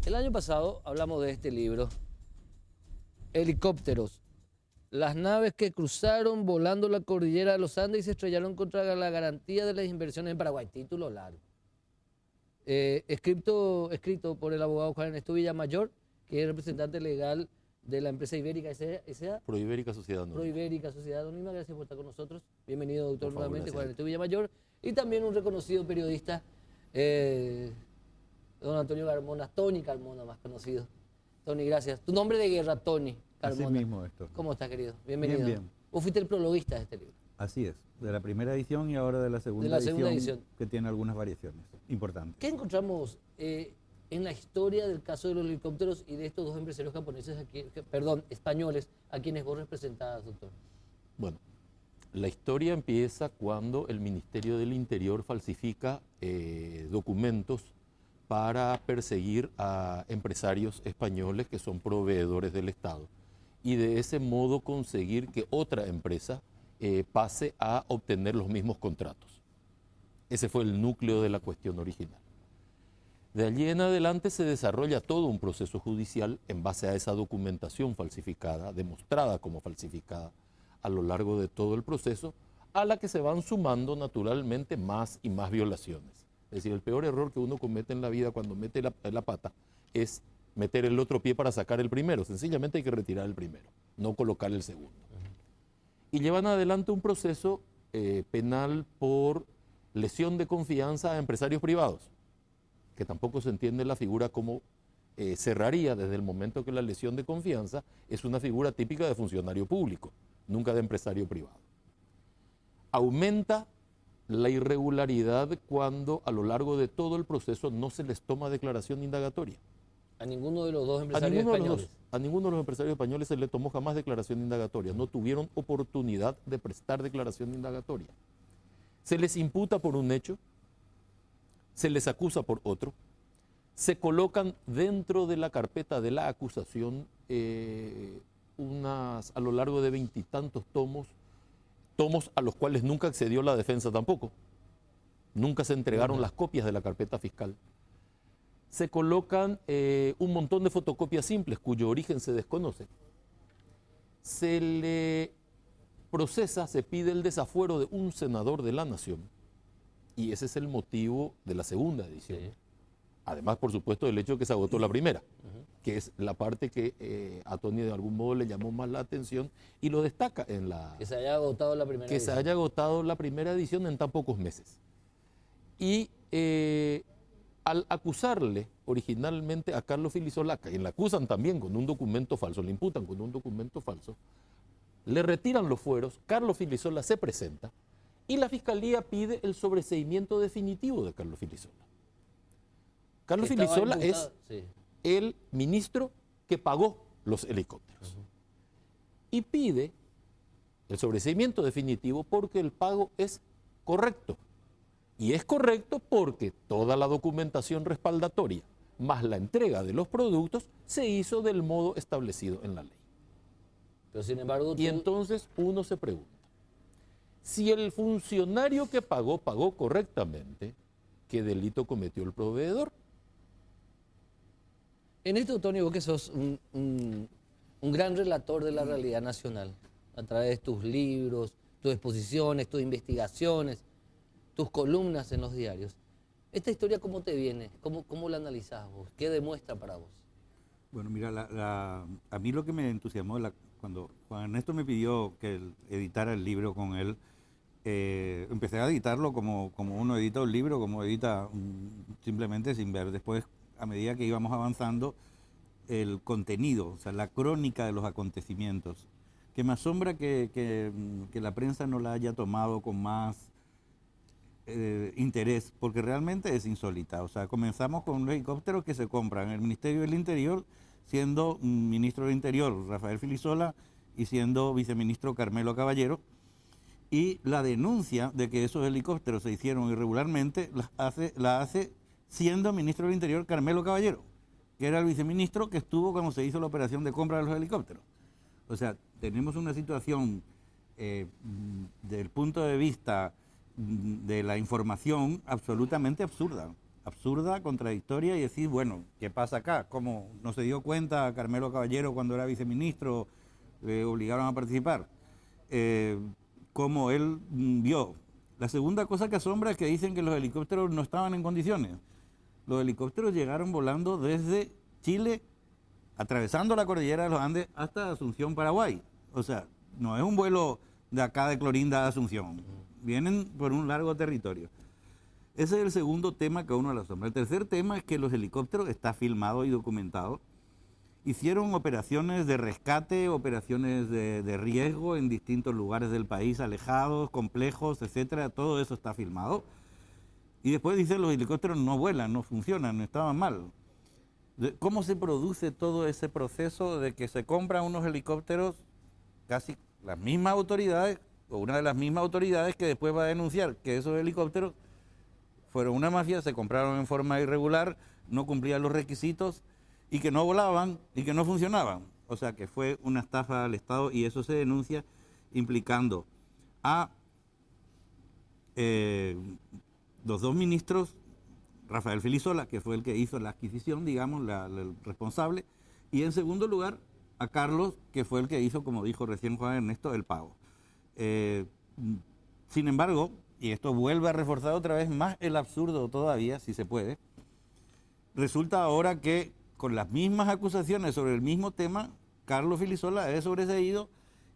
El año pasado hablamos de este libro, Helicópteros. Las naves que cruzaron volando la cordillera de los Andes y se estrellaron contra la garantía de las inversiones en Paraguay. Título largo. Escrito por el abogado Juan Ernesto Villamayor, que es representante legal de la empresa Ibérica S.A. Proibérica Sociedad Anónima. Proibérica Sociedad Anónima. Gracias por estar con nosotros. Bienvenido, doctor, nuevamente, Juan Gracias. Ernesto Villamayor. Y también un reconocido periodista, don Antonio Carmona, Tony Carmona, más conocido. Tony, gracias. Tu nombre de guerra, Tony Carmona. Así mismo, Héctor. ¿Cómo estás, querido? Bienvenido. Bien, bien. Vos fuiste el prologuista de este libro. Así es, de la primera edición y ahora de la segunda, edición, que tiene algunas variaciones importantes. ¿Qué encontramos en la historia del caso de los helicópteros y de estos dos empresarios japoneses, españoles, a quienes vos representabas, doctor? Bueno, la historia empieza cuando el Ministerio del Interior falsifica documentos para perseguir a empresarios españoles que son proveedores del Estado y de ese modo conseguir que otra empresa pase a obtener los mismos contratos. Ese fue el núcleo de la cuestión original. De allí en adelante se desarrolla todo un proceso judicial en base a esa documentación falsificada, demostrada como falsificada a lo largo de todo el proceso, a la que se van sumando naturalmente más y más violaciones. Es decir, el peor error que uno comete en la vida cuando mete la pata es meter el otro pie para sacar el primero. Sencillamente hay que retirar el primero, no colocar el segundo. Y llevan adelante un proceso penal por lesión de confianza a empresarios privados, que tampoco se entiende la figura como cerraría desde el momento que la lesión de confianza es una figura típica de funcionario público, nunca de empresario privado. Aumenta la irregularidad cuando a lo largo de todo el proceso no se les toma declaración indagatoria. A ninguno de los dos empresarios españoles. A ninguno de los empresarios españoles se le tomó jamás declaración indagatoria. No tuvieron oportunidad de prestar declaración indagatoria. Se les imputa por un hecho, se les acusa por otro, se colocan dentro de la carpeta de la acusación a lo largo de 20 y tantos tomos a los cuales nunca accedió la defensa tampoco. Nunca se entregaron las copias de la carpeta fiscal. Se colocan un montón de fotocopias simples cuyo origen se desconoce. Se le procesa, se pide el desafuero de un senador de la Nación y ese es el motivo de la segunda edición. Sí. Además, por supuesto, del hecho de que se agotó la primera, que es la parte que a Tony de algún modo le llamó más la atención y lo destaca en la... Que se haya agotado la primera edición. Que se haya agotado la primera edición en tan pocos meses. Y al acusarle originalmente a Carlos Filizolaca, y le acusan también con un documento falso, le imputan con un documento falso, le retiran los fueros, Carlos Filisola se presenta y la Fiscalía pide el sobreseimiento definitivo de Carlos Filisola. Carlos Filisola es el ministro que pagó los helicópteros y pide el sobreseimiento definitivo porque el pago es correcto. Y es correcto porque toda la documentación respaldatoria más la entrega de los productos se hizo del modo establecido en la ley. Pero sin embargo, y entonces uno se pregunta, si el funcionario que pagó correctamente, ¿qué delito cometió el proveedor? En esto, Tony, vos que sos un gran relator de la realidad nacional, a través de tus libros, tus exposiciones, tus investigaciones, tus columnas en los diarios. ¿Esta historia cómo te viene? ¿Cómo la analizás vos? ¿Qué demuestra para vos? Bueno, mira, a mí lo que me entusiasmó cuando Juan Ernesto me pidió que editara el libro con él, empecé a editarlo como uno edita un libro, como edita simplemente sin ver. Después, a medida que íbamos avanzando, el contenido, o sea, la crónica de los acontecimientos, que me asombra que la prensa no la haya tomado con más interés, porque realmente es insólita. O sea, comenzamos con un helicóptero que se compra en el Ministerio del Interior, siendo ministro del Interior Rafael Filisola y siendo viceministro Carmelo Caballero, y la denuncia de que esos helicópteros se hicieron irregularmente la hace siendo ministro del Interior Carmelo Caballero, que era el viceministro que estuvo cuando se hizo la operación de compra de los helicópteros. O sea, tenemos una situación del punto de vista de la información absolutamente absurda. absurda, contradictoria, y decir, bueno, ¿qué pasa acá? ¿Cómo no se dio cuenta Carmelo Caballero cuando era viceministro? Le obligaron a participar. Como él vio. La segunda cosa que asombra es que dicen que los helicópteros no estaban en condiciones. Los helicópteros llegaron volando desde Chile, atravesando la cordillera de los Andes hasta Asunción, Paraguay. O sea, no es un vuelo de acá de Clorinda a Asunción. Vienen por un largo territorio. Ese es el segundo tema que a uno le asombra. El tercer tema es que los helicópteros, está filmado y documentado, hicieron operaciones de rescate, operaciones de riesgo en distintos lugares del país, alejados, complejos, etcétera. Todo eso está filmado. Y después dicen los helicópteros no vuelan, no funcionan, estaban mal. ¿Cómo se produce todo ese proceso de que se compran unos helicópteros, casi las mismas autoridades, o una de las mismas autoridades que después va a denunciar que esos helicópteros fueron una mafia, se compraron en forma irregular, no cumplían los requisitos y que no volaban y que no funcionaban? O sea que fue una estafa al Estado, y eso se denuncia implicando a los dos ministros, Rafael Filisola, que fue el que hizo la adquisición, digamos, el responsable, y en segundo lugar a Carlos, que fue el que hizo, como dijo recién Juan Ernesto, el pago. Sin embargo, y esto vuelve a reforzar otra vez más el absurdo todavía, si se puede, resulta ahora que con las mismas acusaciones sobre el mismo tema, Carlos Filisola es sobreseído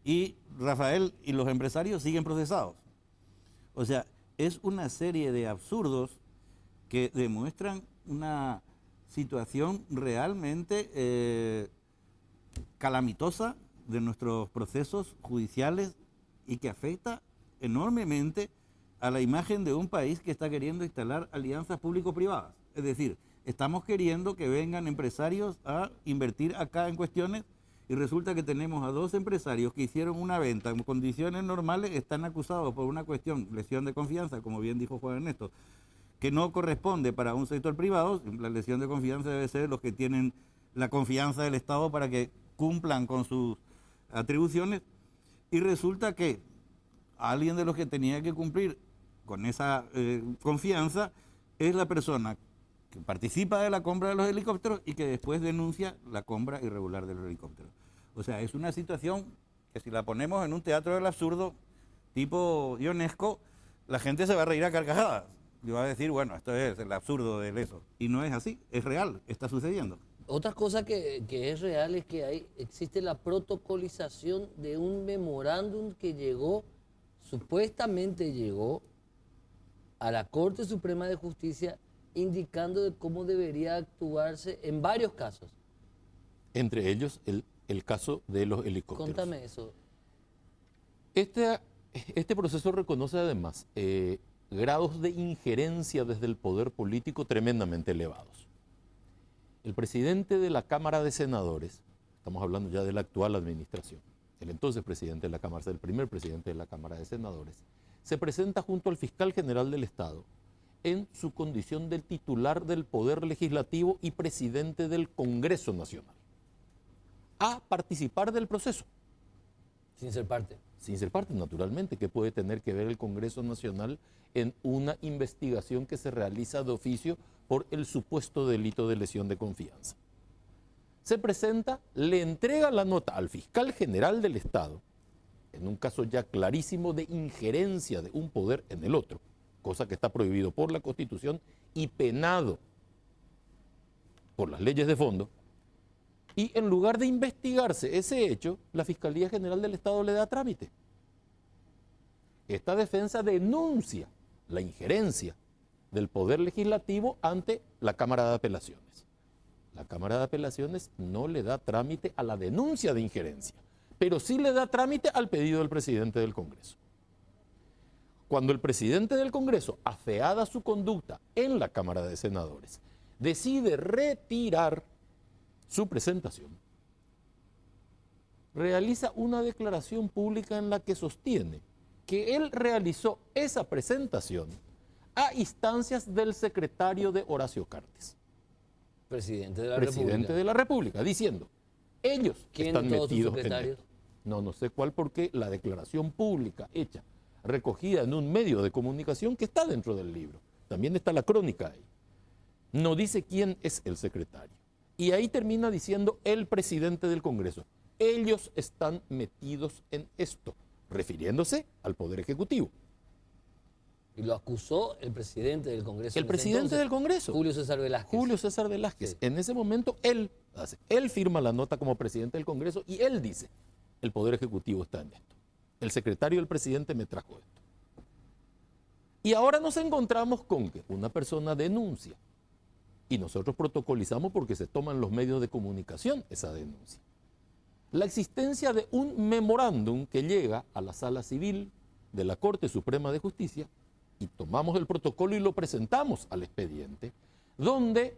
y Rafael y los empresarios siguen procesados. O sea, es una serie de absurdos que demuestran una situación realmente calamitosa de nuestros procesos judiciales y que afecta enormemente a la imagen de un país que está queriendo instalar alianzas público-privadas. Es decir, estamos queriendo que vengan empresarios a invertir acá en cuestiones, y resulta que tenemos a dos empresarios que hicieron una venta en condiciones normales, están acusados por una cuestión, lesión de confianza, como bien dijo Juan Ernesto, que no corresponde para un sector privado. La lesión de confianza debe ser los que tienen la confianza del Estado para que cumplan con sus atribuciones, y resulta que alguien de los que tenía que cumplir con esa confianza es la persona que participa de la compra de los helicópteros y que después denuncia la compra irregular de los helicópteros. O sea, es una situación que si la ponemos en un teatro del absurdo tipo Ionesco, la gente se va a reír a carcajadas y va a decir, bueno, esto es el absurdo de eso. Y no es así, es real, está sucediendo. Otra cosa que es real es que existe la protocolización de un memorándum que supuestamente llegó a la Corte Suprema de Justicia, indicando de cómo debería actuarse en varios casos. Entre ellos el caso de los helicópteros. Contame eso. Este proceso reconoce además grados de injerencia desde el poder político tremendamente elevados. El presidente de la Cámara de Senadores, estamos hablando ya de la actual administración, el entonces presidente de la Cámara, el primer presidente de la Cámara de Senadores, se presenta junto al fiscal general del Estado en su condición de titular del Poder Legislativo y presidente del Congreso Nacional, a participar del proceso. Sin ser parte. Sin ser parte, naturalmente. ¿Qué puede tener que ver el Congreso Nacional en una investigación que se realiza de oficio por el supuesto delito de lesión de confianza? Se presenta, le entrega la nota al fiscal general del Estado, en un caso ya clarísimo de injerencia de un poder en el otro, cosa que está prohibido por la Constitución y penado por las leyes de fondo, y en lugar de investigarse ese hecho, la Fiscalía General del Estado le da trámite. Esta defensa denuncia la injerencia del Poder Legislativo ante la Cámara de Apelaciones. La Cámara de Apelaciones no le da trámite a la denuncia de injerencia, pero sí le da trámite al pedido del presidente del Congreso. Cuando el presidente del Congreso, afeada su conducta en la Cámara de Senadores, decide retirar su presentación, realiza una declaración pública en la que sostiene que él realizó esa presentación a instancias del secretario de Horacio Cartes, Presidente de la presidente República. de la República, diciendo, ellos están todos sus metidos en secretarios? esto. No sé cuál, porque la declaración pública hecha, recogida en un medio de comunicación que está dentro del libro, también está la crónica ahí, No dice quién es el secretario. Y ahí termina diciendo el presidente del Congreso. Ellos están metidos en esto, refiriéndose al Poder Ejecutivo. Y lo acusó el presidente del Congreso. El presidente del Congreso. Julio César Velázquez. Julio César Velázquez. Sí. En ese momento él firma la nota como presidente del Congreso y él dice, el Poder Ejecutivo está en esto. El secretario del presidente me trajo esto. Y ahora nos encontramos con que una persona denuncia y nosotros protocolizamos porque se toman los medios de comunicación esa denuncia. La existencia de un memorándum que llega a la Sala Civil de la Corte Suprema de Justicia y tomamos el protocolo y lo presentamos al expediente, donde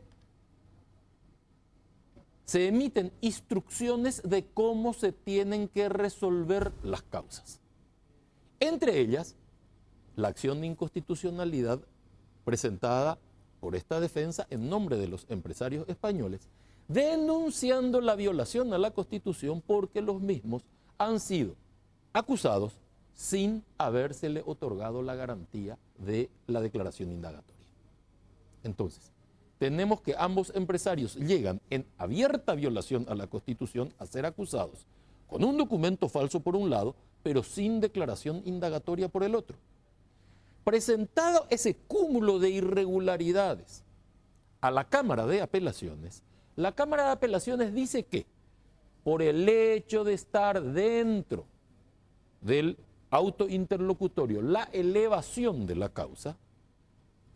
se emiten instrucciones de cómo se tienen que resolver las causas. Entre ellas, la acción de inconstitucionalidad presentada por esta defensa en nombre de los empresarios españoles, denunciando la violación a la Constitución porque los mismos han sido acusados sin habérsele otorgado la garantía de la declaración indagatoria. Entonces, tenemos que ambos empresarios llegan en abierta violación a la Constitución a ser acusados con un documento falso por un lado, pero sin declaración indagatoria por el otro. Presentado ese cúmulo de irregularidades a la Cámara de Apelaciones, la Cámara de Apelaciones dice que por el hecho de estar dentro del auto interlocutorio, la elevación de la causa,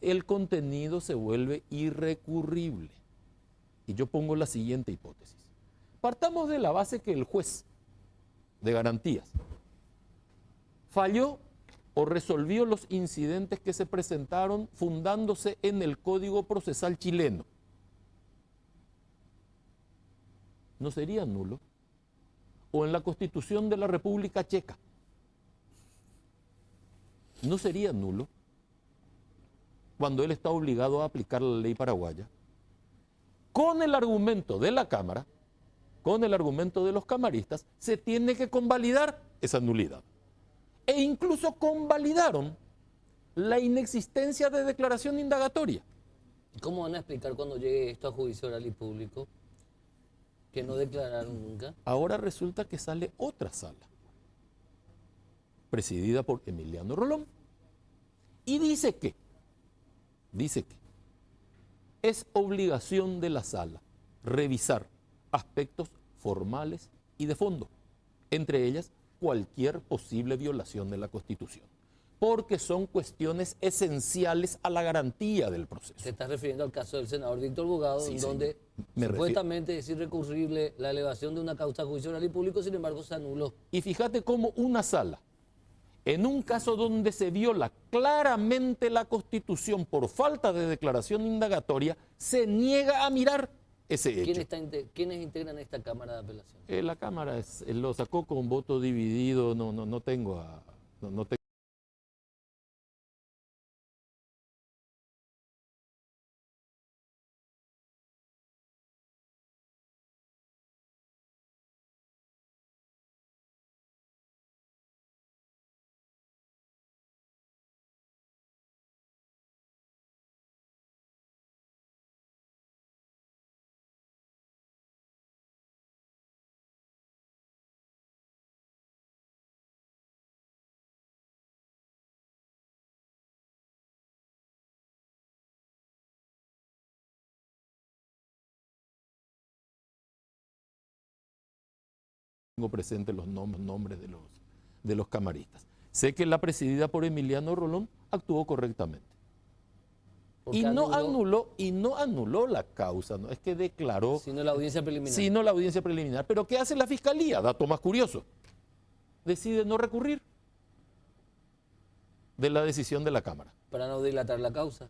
el contenido se vuelve irrecurrible. Y yo pongo la siguiente hipótesis. Partamos de la base que el juez de garantías falló o resolvió los incidentes que se presentaron fundándose en el Código Procesal chileno. ¿No sería nulo? O en la Constitución de la República Checa. ¿No sería nulo? Cuando él está obligado a aplicar la ley paraguaya, con el argumento de la Cámara, con el argumento de los camaristas, se tiene que convalidar esa nulidad. E incluso convalidaron la inexistencia de declaración indagatoria. ¿Cómo van a explicar cuando llegue esto a juicio oral y público que no declararon nunca? Ahora resulta que sale otra sala, presidida por Emiliano Rolón, y dice que es obligación de la sala revisar aspectos formales y de fondo, entre ellas cualquier posible violación de la Constitución, porque son cuestiones esenciales a la garantía del proceso. Se está refiriendo al caso del senador Víctor Bogado, Sí, en sí, donde supuestamente es irrecurrible la elevación de una causa a juicio oral y público, sin embargo se anuló. Y fíjate cómo una sala, en un caso donde se viola claramente la Constitución por falta de declaración indagatoria, se niega a mirar ese hecho. ¿Quiénes integran esta Cámara de Apelación? La Cámara lo sacó con voto dividido, no tengo... Tengo presente los nombres de los camaristas. Sé que la presidida por Emiliano Rolón actuó correctamente. Y no anuló la causa, no es que declaró... Sino la audiencia preliminar. Sino la audiencia preliminar. Pero ¿qué hace la Fiscalía? Dato más curioso. Decide no recurrir de la decisión de la Cámara. Para no dilatar la causa.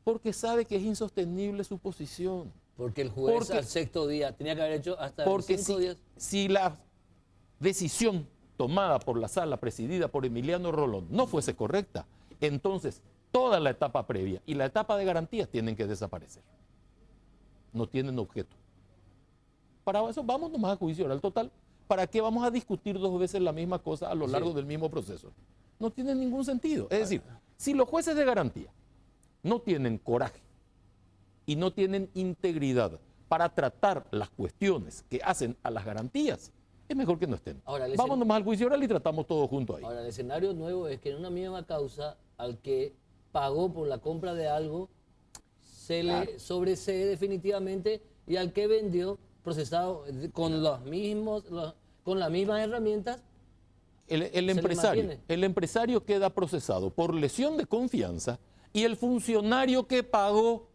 Porque sabe que es insostenible su posición. Porque el juez al sexto día tenía que haber hecho hasta 5 días. Si la decisión tomada por la sala presidida por Emiliano Rolón no fuese correcta, entonces toda la etapa previa y la etapa de garantías tienen que desaparecer. No tienen objeto. Para eso vamos nomás a juicio oral total. ¿Para qué vamos a discutir 2 veces la misma cosa a lo largo del mismo proceso? No tiene ningún sentido. Es decir, si los jueces de garantía no tienen coraje y no tienen integridad para tratar las cuestiones que hacen a las garantías, es mejor que no estén. Ahora, Vamos nomás al juicio oral y tratamos todo junto ahí. Ahora, el escenario nuevo es que en una misma causa, al que pagó por la compra de algo, se le sobresee definitivamente, y al que vendió, procesado con las mismas herramientas, El empresario queda procesado por lesión de confianza y el funcionario que pagó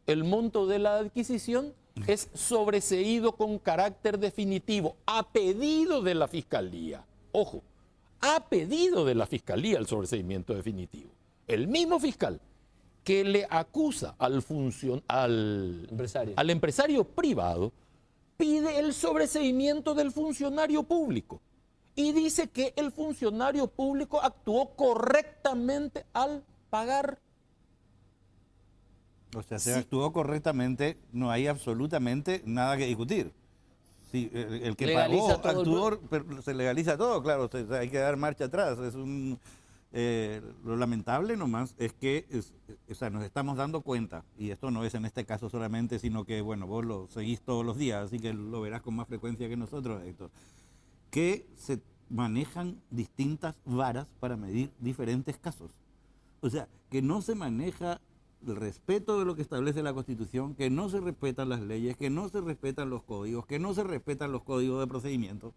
el monto de la adquisición es sobreseído con carácter definitivo, a pedido de la Fiscalía. Ojo, a pedido de la Fiscalía el sobreseimiento definitivo. El mismo fiscal que le acusa al empresario privado pide el sobreseimiento del funcionario público y dice que el funcionario público actuó correctamente al pagar. O sea, se actuó correctamente, no hay absolutamente nada que discutir. Sí, el que legaliza pagó todo actuó, pero se legaliza todo, claro, hay que dar marcha atrás. Lo lamentable nomás es que o sea, nos estamos dando cuenta, y esto no es en este caso solamente, sino que, bueno, vos lo seguís todos los días, así que lo verás con más frecuencia que nosotros, Héctor, que se manejan distintas varas para medir diferentes casos. O sea, que no se maneja el respeto de lo que establece la Constitución, que no se respetan las leyes, que no se respetan los códigos, que no se respetan los códigos de procedimiento,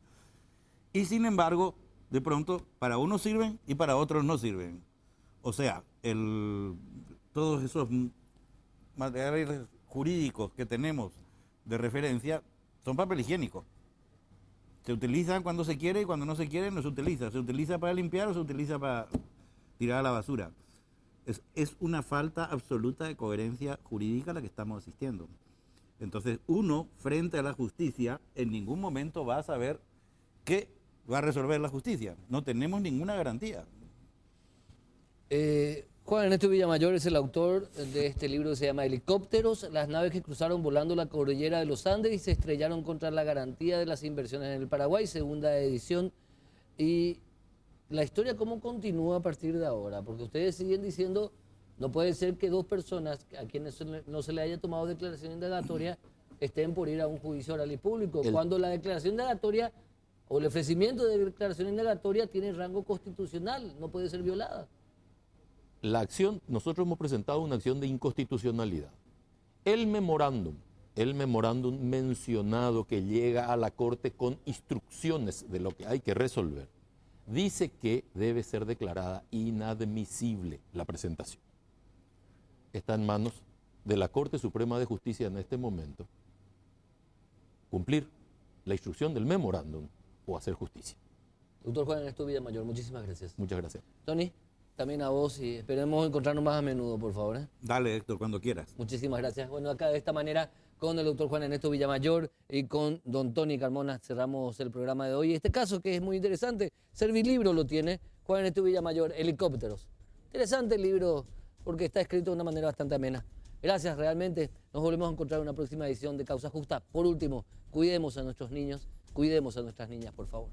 y sin embargo, de pronto, para unos sirven y para otros no sirven. O sea, todos esos materiales jurídicos que tenemos de referencia son papel higiénico. Se utilizan cuando se quiere y cuando no se quiere no se utiliza. Se utiliza para limpiar o se utiliza para tirar a la basura. Es una falta absoluta de coherencia jurídica a la que estamos asistiendo. Entonces, uno, frente a la justicia, en ningún momento va a saber qué va a resolver la justicia. No tenemos ninguna garantía. Juan Ernesto Villamayor es el autor de este libro que se llama Helicópteros, las naves que cruzaron volando la cordillera de los Andes y se estrellaron contra la garantía de las inversiones en el Paraguay, segunda edición. Y la historia, ¿cómo continúa a partir de ahora? Porque ustedes siguen diciendo, no puede ser que dos personas a quienes no se le haya tomado declaración indagatoria estén por ir a un juicio oral y público, cuando la declaración indagatoria o el ofrecimiento de declaración indagatoria tiene rango constitucional, no puede ser violada. La acción, nosotros hemos presentado una acción de inconstitucionalidad. El memorándum mencionado que llega a la Corte con instrucciones de lo que hay que resolver, dice que debe ser declarada inadmisible la presentación. Está en manos de la Corte Suprema de Justicia en este momento cumplir la instrucción del memorándum o hacer justicia. Doctor Juan Ernesto Villamayor, muchísimas gracias. Muchas gracias. Tony, también a vos y esperemos encontrarnos más a menudo, por favor. Dale, Héctor, cuando quieras. Muchísimas gracias. Bueno, acá de esta manera, con el doctor Juan Ernesto Villamayor y con don Tony Carmona, cerramos el programa de hoy. Este caso que es muy interesante, Servilibro lo tiene, Juan Ernesto Villamayor, Helicópteros. Interesante el libro porque está escrito de una manera bastante amena. Gracias, realmente. Nos volvemos a encontrar en una próxima edición de Causa Justa. Por último, cuidemos a nuestros niños, cuidemos a nuestras niñas, por favor.